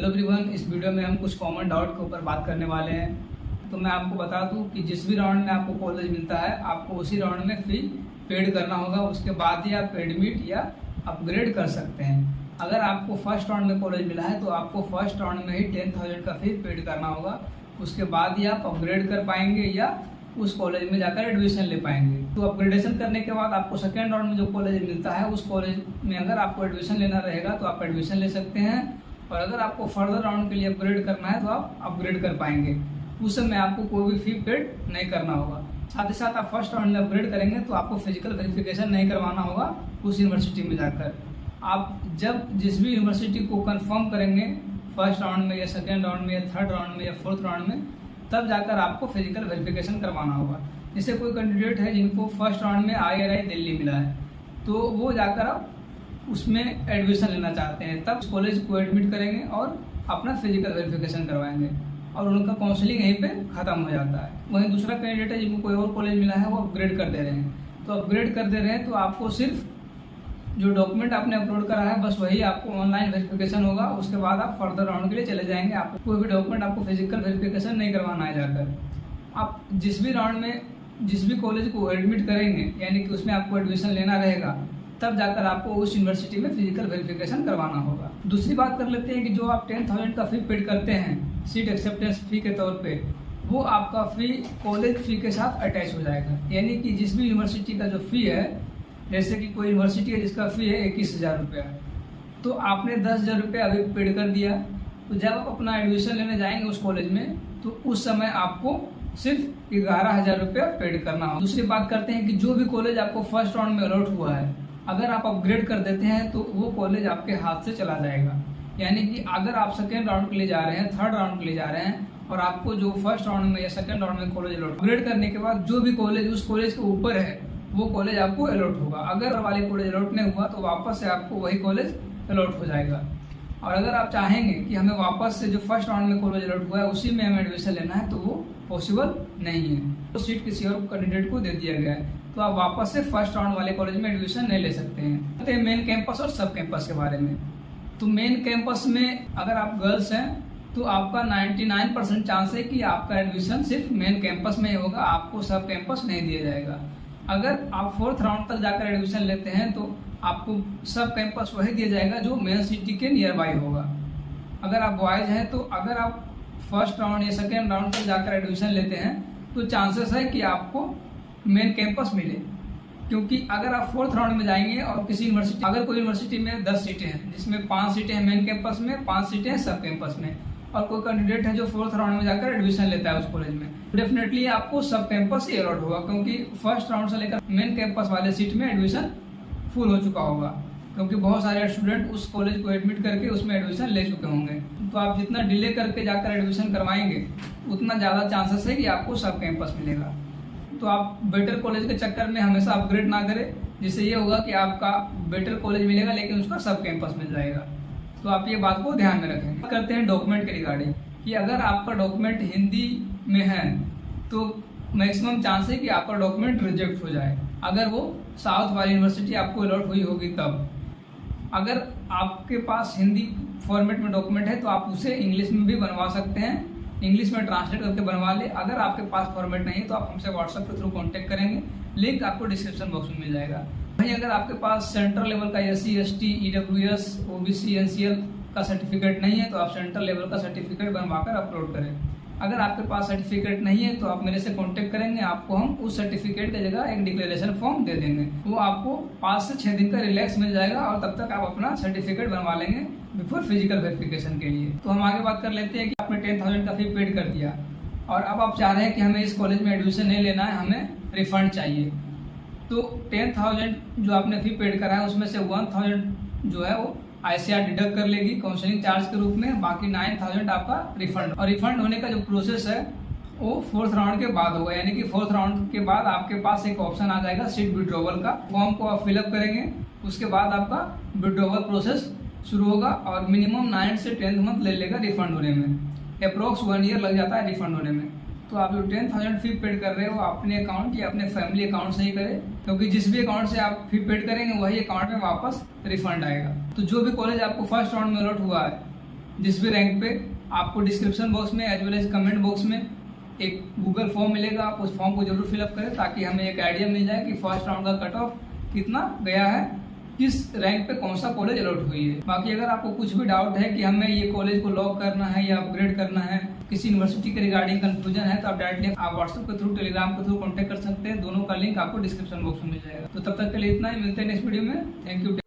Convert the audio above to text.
Hello everyone, इस video में हम कुछ कॉमन डाउट के ऊपर बात करने वाले हैं। तो मैं आपको बता दूं कि जिस भी राउंड में आपको कॉलेज मिलता है आपको उसी राउंड में फी पेड करना होगा। उसके बाद ही आप एडमिट या अपग्रेड कर सकते हैं। अगर आपको फर्स्ट राउंड में कॉलेज मिला है तो आपको फर्स्ट राउंड में ही 10,000 का फी पेड करना होगा। उसके बाद ही आप अपग्रेड कर पाएंगे या उस कॉलेज में जाकर एडमिशन ले पाएंगे। तो अपग्रेडेशन करने के बाद आपको सेकेंड राउंड में जो कॉलेज मिलता है उस कॉलेज में अगर आपको एडमिशन लेना रहेगा तो आप एडमिशन ले सकते हैं। और अगर आपको फर्दर राउंड के लिए अपग्रेड करना है तो आप अपग्रेड कर पाएंगे। उस समय आपको कोई भी फी पेड नहीं करना होगा। साथ ही साथ आप फर्स्ट राउंड में अपग्रेड करेंगे तो आपको फिजिकल वेरिफिकेशन नहीं करवाना होगा उस यूनिवर्सिटी में जाकर। आप जब जिस भी यूनिवर्सिटी को कंफर्म करेंगे फर्स्ट राउंड में या सेकेंड राउंड में या थर्ड राउंड में या फोर्थ राउंड में, तब जाकर आपको फिजिकल वेरिफिकेशन करवाना होगा। जैसे कोई कैंडिडेट है जिनको फर्स्ट राउंड में IRI दिल्ली मिला है तो वो जाकर आप उसमें एडमिशन लेना चाहते हैं, तब कॉलेज को एडमिट करेंगे और अपना फिजिकल वेरिफिकेशन करवाएंगे और उनका काउंसलिंग यहीं पे खत्म हो जाता है। वहीं दूसरा कैंडिडेट है जिनको कोई और कॉलेज मिला है वो अपग्रेड कर दे रहे हैं। तो अपग्रेड कर दे रहे हैं तो आपको सिर्फ जो डॉक्यूमेंट आपने अपलोड करा है बस वही आपको ऑनलाइन वेरिफिकेशन होगा। उसके बाद आप फर्दर राउंड के लिए चले जाएंगे। आप कोई भी डॉक्यूमेंट आपको फिजिकल वेरिफिकेशन नहीं करवाना है जाकर। आप जिस भी राउंड में जिस भी कॉलेज को एडमिट करेंगे यानी कि उसमें आपको एडमिशन लेना रहेगा, तब जाकर आपको उस यूनिवर्सिटी में फिजिकल वेरिफिकेशन करवाना होगा। दूसरी बात कर लेते हैं कि जो आप 10,000 का फी पेड करते हैं सीट एक्सेप्टेंस फी के तौर पे, वो आपका फी कॉलेज फी के साथ अटैच हो जाएगा। यानी कि जिस भी यूनिवर्सिटी का जो फी है, जैसे कि कोई यूनिवर्सिटी है जिसका फी है 21,000 रुपया, तो आपने 10,000 रुपया अभी पेड कर दिया, तो जब आप अपना एडमिशन लेने जाएंगे उस कॉलेज में तो उस समय आपको सिर्फ 11,000 रुपया पेड करना होगा। दूसरी बात करते हैं कि जो भी कॉलेज आपको फर्स्ट राउंड में अलॉट हुआ है, अगर आप अपग्रेड कर देते हैं तो वो कॉलेज आपके हाथ से चला जाएगा। यानी कि अगर आप सेकेंड राउंड के लिए जा रहे हैं, थर्ड राउंड के लिए जा रहे हैं और आपको जो फर्स्ट राउंड में या सेकेंड राउंड में कॉलेज अलॉट, अपग्रेड करने के बाद जो भी कॉलेज उस कॉलेज के ऊपर है वो कॉलेज आपको अलॉट होगा। अगर वाले कॉलेज अलॉट नहीं हुआ तो वापस से आपको वही कॉलेज अलॉट हो जाएगा। और अगर आप चाहेंगे कि हमें वापस से जो फर्स्ट राउंड में कॉलेज अलॉट हुआ है उसी में हमें एडमिशन लेना है तो वो पॉसिबल नहीं है। तो सीट किसी और कैंडिडेट को दे दिया गया है तो आप वापस से फर्स्ट राउंड वाले कॉलेज में एडमिशन नहीं ले सकते हैं। मेन कैंपस और सब कैंपस के बारे में, तो मेन कैंपस में अगर आप गर्ल्स हैं तो आपका 99% चांस है कि आपका एडमिशन सिर्फ मेन कैंपस में ही होगा, आपको सब कैंपस नहीं दिया जाएगा। अगर आप फोर्थ राउंड तक जाकर एडमिशन लेते हैं तो आपको सब कैंपस वही दिया जाएगा जो मेन सिटी के नियर बाई होगा। अगर आप बॉयज हैं तो अगर आप फर्स्ट राउंड या सेकेंड राउंड तक जाकर एडमिशन लेते हैं तो चांसेस है कि आपको मेन कैंपस मिले। क्योंकि अगर आप फोर्थ राउंड में जाएंगे और किसी यूनिवर्सिटी, अगर कोई यूनिवर्सिटी में 10 सीटें हैं जिसमें 5 सीटें हैं मेन कैंपस में, 5 सीटें हैं सब कैंपस में, और कोई कैंडिडेट है जो फोर्थ राउंड में जाकर एडमिशन लेता है उस कॉलेज में, डेफिनेटली आपको सब कैंपस ही अलॉट होगा। क्योंकि फर्स्ट राउंड से लेकर मेन कैंपस वाले सीट में एडमिशन फुल हो चुका होगा, क्योंकि बहुत सारे स्टूडेंट उस कॉलेज को एडमिट करके उसमें एडमिशन ले चुके होंगे। तो आप जितना डिले करके जाकर एडमिशन करवाएंगे उतना ज़्यादा चांसेस है कि आपको सब कैंपस मिलेगा। तो आप बेटर कॉलेज के चक्कर में हमेशा अपग्रेड ना करें, जिससे ये होगा कि आपका बेटर कॉलेज मिलेगा लेकिन उसका सब कैंपस मिल जाएगा। तो आप ये बात को ध्यान में रखें। करते हैं डॉक्यूमेंट के रिगार्डिंग कि अगर आपका डॉक्यूमेंट हिंदी में है तो मैक्सिमम चांस है कि आपका डॉक्यूमेंट रिजेक्ट हो जाए, अगर वो साउथ वाली यूनिवर्सिटी आपको अलॉट हुई होगी तब। अगर आपके पास हिंदी फॉर्मेट में डॉक्यूमेंट है तो आप उसे इंग्लिश में भी बनवा सकते हैं, इंग्लिश में ट्रांसलेट करके बनवा ले। अगर आपके पास फॉर्मेट नहीं है तो आप हमसे व्हाट्सएप के थ्रू कांटेक्ट करेंगे, लिंक आपको डिस्क्रिप्शन बॉक्स में मिल जाएगा। वहीं अगर आपके पास सेंट्रल लेवल का SC ST EWS OBC NCL का सर्टिफिकेट नहीं है तो आप सेंट्रल लेवल का सर्टिफिकेट बनवाकर अपलोड करें। अगर आपके पास सर्टिफिकेट नहीं है तो आप मेरे से कांटेक्ट करेंगे, आपको हम उस सर्टिफिकेट की जगह एक डिक्लेरेशन फॉर्म दे देंगे। वो आपको 5 से 6 दिन का रिलैक्स मिल जाएगा और तब तक आप अपना सर्टिफिकेट बनवा लेंगे बिफोर फिजिकल वेरिफिकेशन के लिए। तो हम आगे बात कर लेते हैं कि आपने 10,000 का फी पेड कर दिया और अब आप चाह रहे हैं कि हमें इस कॉलेज में एडमिशन नहीं लेना है, हमें रिफंड चाहिए। तो 10,000 जो आपने फी पेड करा है उसमें से 1,000 जो है वो ICR डिडक्ट कर लेगी काउंसलिंग चार्ज के रूप में, बाकी 9,000 आपका रिफंड। और रिफंड होने का जो प्रोसेस है वो फोर्थ राउंड के बाद होगा। यानी कि फोर्थ राउंड के बाद आपके पास एक ऑप्शन आ जाएगा सीट विड्रॉवल का, फॉर्म को आप फिलअप करेंगे, उसके बाद आपका विड्रॉवल प्रोसेस शुरू होगा और मिनिमम 9 से 10 मंथ ले लेगा रिफंड होने में। अप्रोक्स 1 ईयर लग जाता है रिफंड होने में। तो आप जो 10,000 फी पेड कर रहे हो अपने अकाउंट या अपने फैमिली अकाउंट से ही करें, क्योंकि जिस भी अकाउंट से आप फी पेड करेंगे वही अकाउंट में वापस रिफंड आएगा। तो जो भी कॉलेज आपको फर्स्ट राउंड में अलॉट हुआ है जिस भी रैंक पे, आपको डिस्क्रिप्शन बॉक्स में as well as comment box में एक गूगल फॉर्म मिलेगा। आप उस फॉर्म को जरूर फिलअप करें ताकि हमें एक आइडिया मिल जाए कि फर्स्ट राउंड का कट ऑफ कितना गया है, किस रैंक पे कौन सा कॉलेज अलॉट हुई है। बाकी अगर आपको कुछ भी डाउट है कि हमें ये कॉलेज को लॉक करना है या अपग्रेड करना है, किसी यूनिवर्सिटी के रिगार्डिंग कंफ्यूजन है, तो आप डायरेक्टली आप व्हाट्सएप के थ्रू, टेलीग्राम के थ्रू कॉन्टेक्ट कर सकते हैं। दोनों का लिंक आपको डिस्क्रिप्शन बॉक्स में मिल जाएगा। तो तब तक के लिए इतना ही, मिलते हैं नेक्स्ट वीडियो में। Thank you.